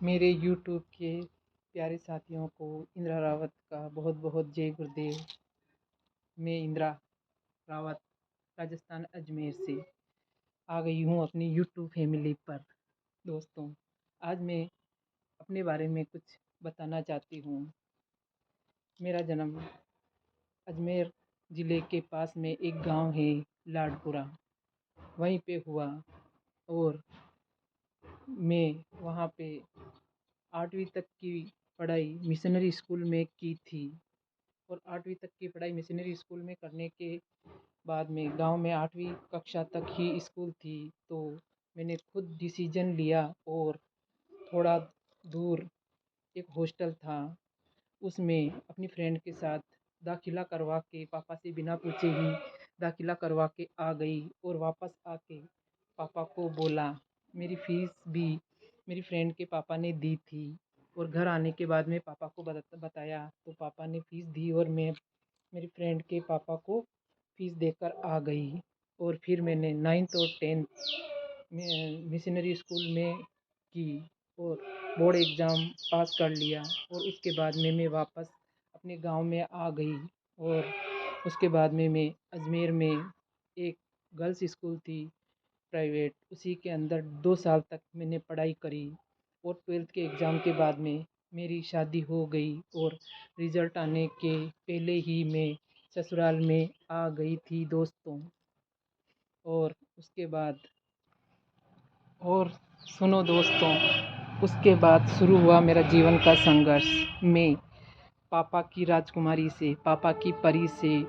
मेरे यूट्यूब के प्यारे साथियों को इंदिरा रावत का बहुत बहुत जय गुरुदेव। मैं इंदिरा रावत राजस्थान अजमेर से आ गई हूँ अपनी यूट्यूब फैमिली पर। दोस्तों, आज मैं अपने बारे में कुछ बताना चाहती हूँ। मेरा जन्म अजमेर ज़िले के पास में एक गांव है लाडपुरा, वहीं पे हुआ। और मैं वहाँ पे 8वीं तक की पढ़ाई मिशनरी स्कूल में की थी। और 8वीं तक की पढ़ाई मिशनरी स्कूल में करने के बाद में गांव में 8वीं कक्षा तक ही स्कूल थी। तो मैंने खुद डिसीजन लिया और थोड़ा दूर एक हॉस्टल था, उसमें अपनी फ्रेंड के साथ दाखिला करवा के पापा से बिना पूछे ही दाखिला करवा के आ गई। और वापस आके पापा को बोला, मेरी फ़ीस भी मेरी फ्रेंड के पापा ने दी थी। और घर आने के बाद में पापा को बताया तो पापा ने फ़ीस दी और मैं मेरी फ्रेंड के पापा को फ़ीस देकर आ गई। और फिर मैंने 9th और 10th में मिशनरी स्कूल में की और बोर्ड एग्ज़ाम पास कर लिया। और उसके बाद में मैं वापस अपने गांव में आ गई। और उसके बाद में मैं अजमेर में एक गर्ल्स स्कूल थी प्राइवेट, उसी के अंदर 2 साल तक मैंने पढ़ाई करी। और 12th के एग्ज़ाम के बाद में मेरी शादी हो गई और रिज़ल्ट आने के पहले ही मैं ससुराल में आ गई थी दोस्तों। और उसके बाद और सुनो दोस्तों, उसके बाद शुरू हुआ मेरा जीवन का संघर्ष। मैं पापा की राजकुमारी से, पापा की परी से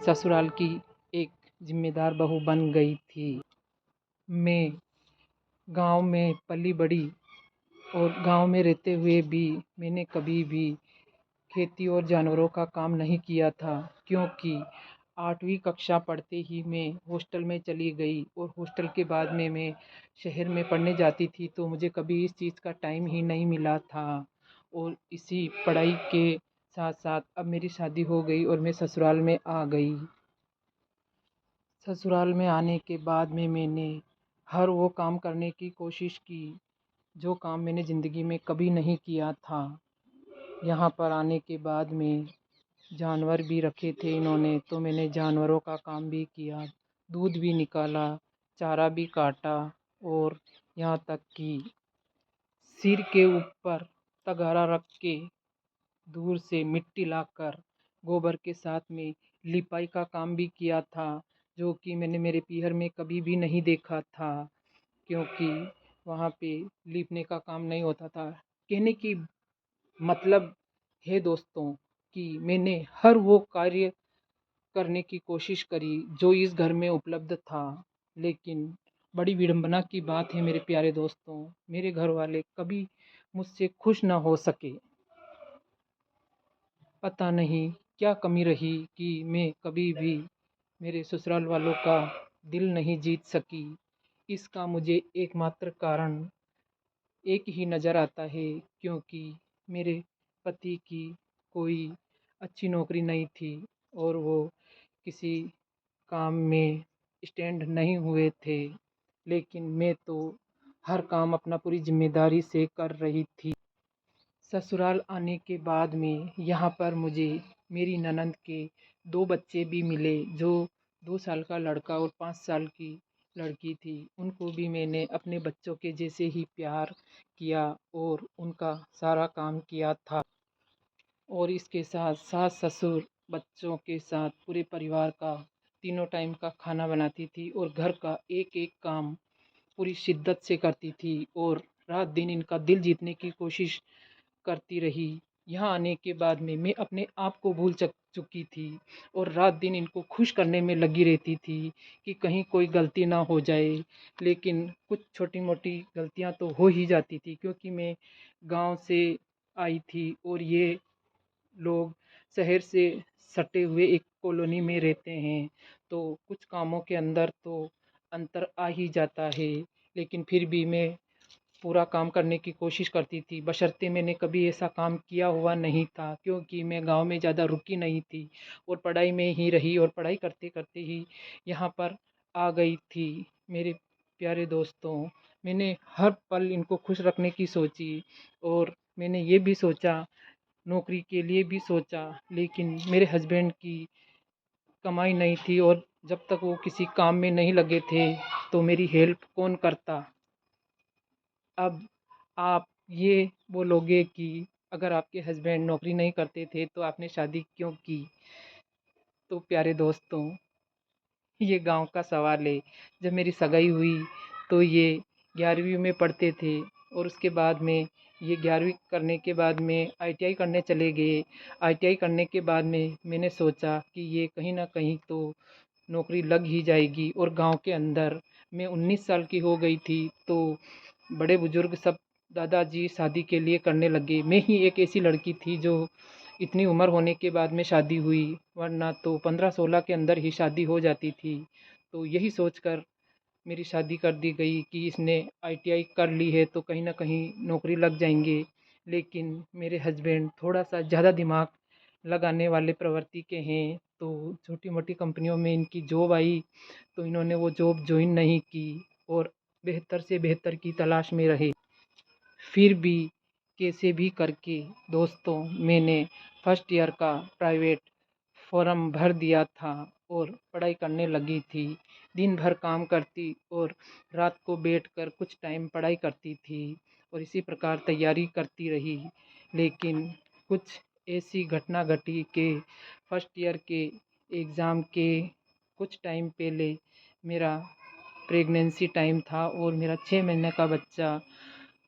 ससुराल की एक जिम्मेदार बहू बन गई थी। मैं गांव में पली बड़ी और गांव में रहते हुए भी मैंने कभी भी खेती और जानवरों का काम नहीं किया था, क्योंकि 8वीं कक्षा पढ़ते ही मैं हॉस्टल में चली गई। और हॉस्टल के बाद में मैं शहर में पढ़ने जाती थी, तो मुझे कभी इस चीज़ का टाइम ही नहीं मिला था। और इसी पढ़ाई के साथ साथ अब मेरी शादी हो गई और मैं ससुराल में आ गई। ससुराल में आने के बाद में मैंने हर वो काम करने की कोशिश की जो काम मैंने ज़िंदगी में कभी नहीं किया था। यहाँ पर आने के बाद में जानवर भी रखे थे इन्होंने, तो मैंने जानवरों का काम भी किया, दूध भी निकाला, चारा भी काटा। और यहाँ तक कि सिर के ऊपर तगारा रख के दूर से मिट्टी लाकर गोबर के साथ में लिपाई का काम भी किया था, जो कि मैंने मेरे पीहर में कभी भी नहीं देखा था, क्योंकि वहाँ पे लीपने का काम नहीं होता था। कहने की मतलब है दोस्तों कि मैंने हर वो कार्य करने की कोशिश करी जो इस घर में उपलब्ध था। लेकिन बड़ी विडंबना की बात है मेरे प्यारे दोस्तों, मेरे घर वाले कभी मुझसे खुश ना हो सके। पता नहीं क्या कमी रही कि मैं कभी भी मेरे ससुराल वालों का दिल नहीं जीत सकी। इसका मुझे एकमात्र कारण एक ही नज़र आता है, क्योंकि मेरे पति की कोई अच्छी नौकरी नहीं थी और वो किसी काम में स्टैंड नहीं हुए थे। लेकिन मैं तो हर काम अपना पूरी जिम्मेदारी से कर रही थी। ससुराल आने के बाद में यहाँ पर मुझे मेरी ननंद के 2 बच्चे भी मिले, जो 2 साल का लड़का और 5 साल की लड़की थी। उनको भी मैंने अपने बच्चों के जैसे ही प्यार किया और उनका सारा काम किया था। और इसके साथ सास ससुर बच्चों के साथ पूरे परिवार का तीनों टाइम का खाना बनाती थी और घर का एक एक काम पूरी शिद्दत से करती थी। और रात दिन इनका दिल जीतने की कोशिश करती रही। यहाँ आने के बाद में मैं अपने आप को भूल चुकी थी और रात दिन इनको खुश करने में लगी रहती थी कि कहीं कोई गलती ना हो जाए। लेकिन कुछ छोटी मोटी गलतियाँ तो हो ही जाती थी, क्योंकि मैं गांव से आई थी और ये लोग शहर से सटे हुए एक कॉलोनी में रहते हैं। तो कुछ कामों के अंदर तो अंतर आ ही जाता है। लेकिन फिर भी मैं पूरा काम करने की कोशिश करती थी, बशर्ते मैंने कभी ऐसा काम किया हुआ नहीं था, क्योंकि मैं गांव में ज़्यादा रुकी नहीं थी और पढ़ाई में ही रही और पढ़ाई करते करते ही यहाँ पर आ गई थी। मेरे प्यारे दोस्तों, मैंने हर पल इनको खुश रखने की सोची और मैंने ये भी सोचा, नौकरी के लिए भी सोचा, लेकिन मेरे हस्बैंड की कमाई नहीं थी और जब तक वो किसी काम में नहीं लगे थे तो मेरी हेल्प कौन करता। अब आप ये बोलोगे कि अगर आपके हस्बैंड नौकरी नहीं करते थे तो आपने शादी क्यों की। तो प्यारे दोस्तों, ये गांव का सवाल है। जब मेरी सगाई हुई तो ये 11वीं में पढ़ते थे और उसके बाद में ये 11वीं करने के बाद में आईटीआई करने चले गए। आईटीआई करने के बाद में मैंने सोचा कि ये कहीं ना कहीं तो नौकरी लग ही जाएगी और गांव के अंदर मैं 19 साल की हो गई थी तो बड़े बुजुर्ग सब दादाजी शादी के लिए करने लगे। मैं ही एक ऐसी लड़की थी जो इतनी उम्र होने के बाद में शादी हुई, वरना तो 15-16 के अंदर ही शादी हो जाती थी। तो यही सोचकर मेरी शादी कर दी गई कि इसने आईटीआई कर ली है तो कहीं ना कहीं नौकरी लग जाएंगे। लेकिन मेरे हस्बैंड थोड़ा सा ज़्यादा दिमाग लगाने वाले प्रवृत्ति के हैं, तो छोटी मोटी कंपनियों में इनकी जॉब आई तो इन्होंने वो जॉब ज्वाइन नहीं की और बेहतर से बेहतर की तलाश में रहे। फिर भी कैसे भी करके दोस्तों मैंने फर्स्ट ईयर का प्राइवेट फॉर्म भर दिया था और पढ़ाई करने लगी थी। दिन भर काम करती और रात को बैठकर कुछ टाइम पढ़ाई करती थी और इसी प्रकार तैयारी करती रही। लेकिन कुछ ऐसी घटना घटी कि फर्स्ट ईयर के एग्ज़ाम के कुछ टाइम पहले मेरा प्रेगनेंसी टाइम था और मेरा 6 महीने का बच्चा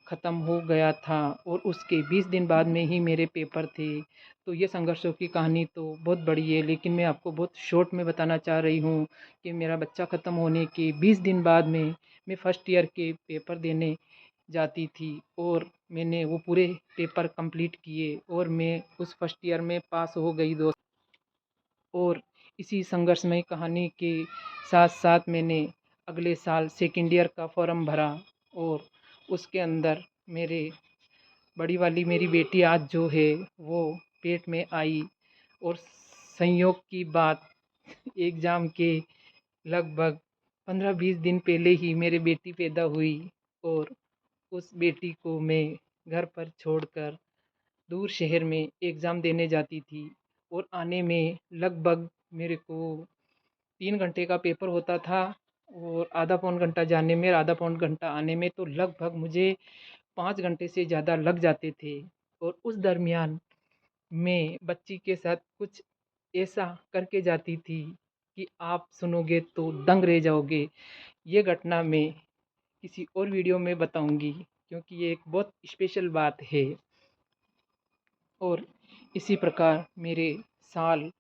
ख़त्म हो गया था और उसके 20 दिन बाद में ही मेरे पेपर थे। तो ये संघर्षों की कहानी तो बहुत बड़ी है, लेकिन मैं आपको बहुत शॉर्ट में बताना चाह रही हूँ कि मेरा बच्चा ख़त्म होने के 20 दिन बाद में मैं फ़र्स्ट ईयर के पेपर देने जाती थी और मैंने वो पूरे पेपर कंप्लीट किए और मैं उस फर्स्ट ईयर में पास हो गई दोस्त। और इसी संघर्षमय कहानी के साथ साथ मैंने अगले साल सेकेंड ईयर का फॉर्म भरा और उसके अंदर मेरे बड़ी वाली मेरी बेटी आज जो है वो पेट में आई और संयोग की बात एग्ज़ाम के लगभग 15-20 दिन पहले ही मेरी बेटी पैदा हुई और उस बेटी को मैं घर पर छोड़कर दूर शहर में एग्ज़ाम देने जाती थी और आने में लगभग मेरे को 3 घंटे का पेपर होता था और आधा पौन घंटा जाने में आधा पौन घंटा आने में, तो लगभग मुझे 5 घंटे से ज़्यादा लग जाते थे। और उस दरमियान मैं बच्ची के साथ कुछ ऐसा करके जाती थी कि आप सुनोगे तो दंग रह जाओगे। ये घटना मैं किसी और वीडियो में बताऊंगी क्योंकि ये एक बहुत स्पेशल बात है। और इसी प्रकार मेरे साल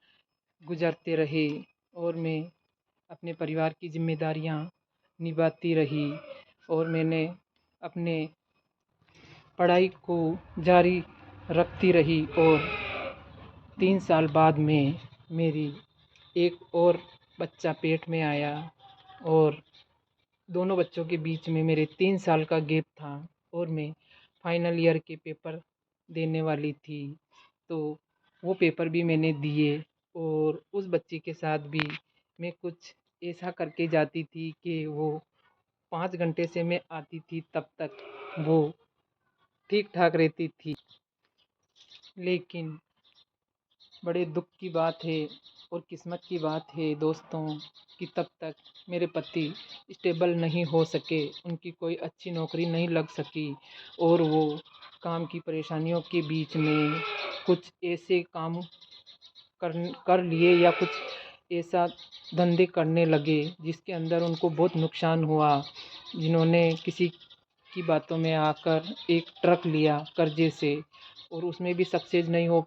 गुजरते रहे और मैं अपने परिवार की जिम्मेदारियां निभाती रही और मैंने अपने पढ़ाई को जारी रखती रही। और 3 साल बाद में मेरी एक और बच्चा पेट में आया और दोनों बच्चों के बीच में मेरे 3 साल का गैप था और मैं फाइनल ईयर के पेपर देने वाली थी। तो वो पेपर भी मैंने दिए और उस बच्चे के साथ भी मैं कुछ ऐसा करके जाती थी कि वो 5 घंटे से मैं आती थी तब तक वो ठीक ठाक रहती थी। लेकिन बड़े दुख की बात है और किस्मत की बात है दोस्तों कि तब तक मेरे पति स्टेबल नहीं हो सके, उनकी कोई अच्छी नौकरी नहीं लग सकी और वो काम की परेशानियों के बीच में कुछ ऐसे काम कर लिए या कुछ ऐसा धंधे करने लगे जिसके अंदर उनको बहुत नुकसान हुआ। जिन्होंने किसी की बातों में आकर एक ट्रक लिया कर्जे से और उसमें भी सक्सेस नहीं हो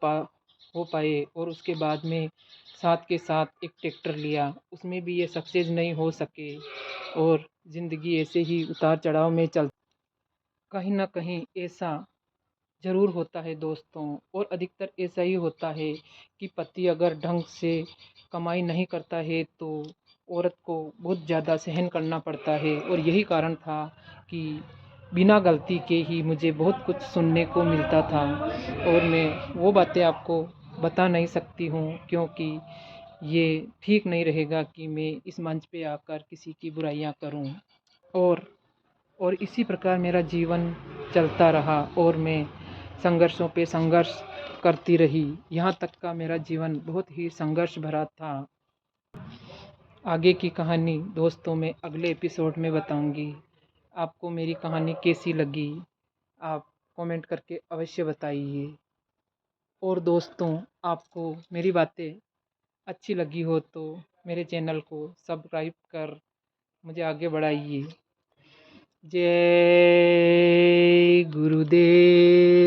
पाए और उसके बाद में साथ के साथ एक ट्रैक्टर लिया, उसमें भी ये सक्सेस नहीं हो सके और ज़िंदगी ऐसे ही उतार चढ़ाव में चल। कहीं ना कहीं ऐसा ज़रूर होता है दोस्तों और अधिकतर ऐसा ही होता है कि पति अगर ढंग से कमाई नहीं करता है तो औरत को बहुत ज़्यादा सहन करना पड़ता है। और यही कारण था कि बिना गलती के ही मुझे बहुत कुछ सुनने को मिलता था और मैं वो बातें आपको बता नहीं सकती हूँ क्योंकि ये ठीक नहीं रहेगा कि मैं इस मंच पे आकर किसी की बुराइयां करूँ। और और इसी प्रकार मेरा जीवन चलता रहा और मैं संघर्षों पे संघर्ष करती रही। यहाँ तक का मेरा जीवन बहुत ही संघर्ष भरा था। आगे की कहानी दोस्तों मैं अगले एपिसोड में बताऊंगी। आपको मेरी कहानी कैसी लगी आप कमेंट करके अवश्य बताइए। और दोस्तों आपको मेरी बातें अच्छी लगी हो तो मेरे चैनल को सब्सक्राइब कर मुझे आगे बढ़ाइए। जय गुरुदेव।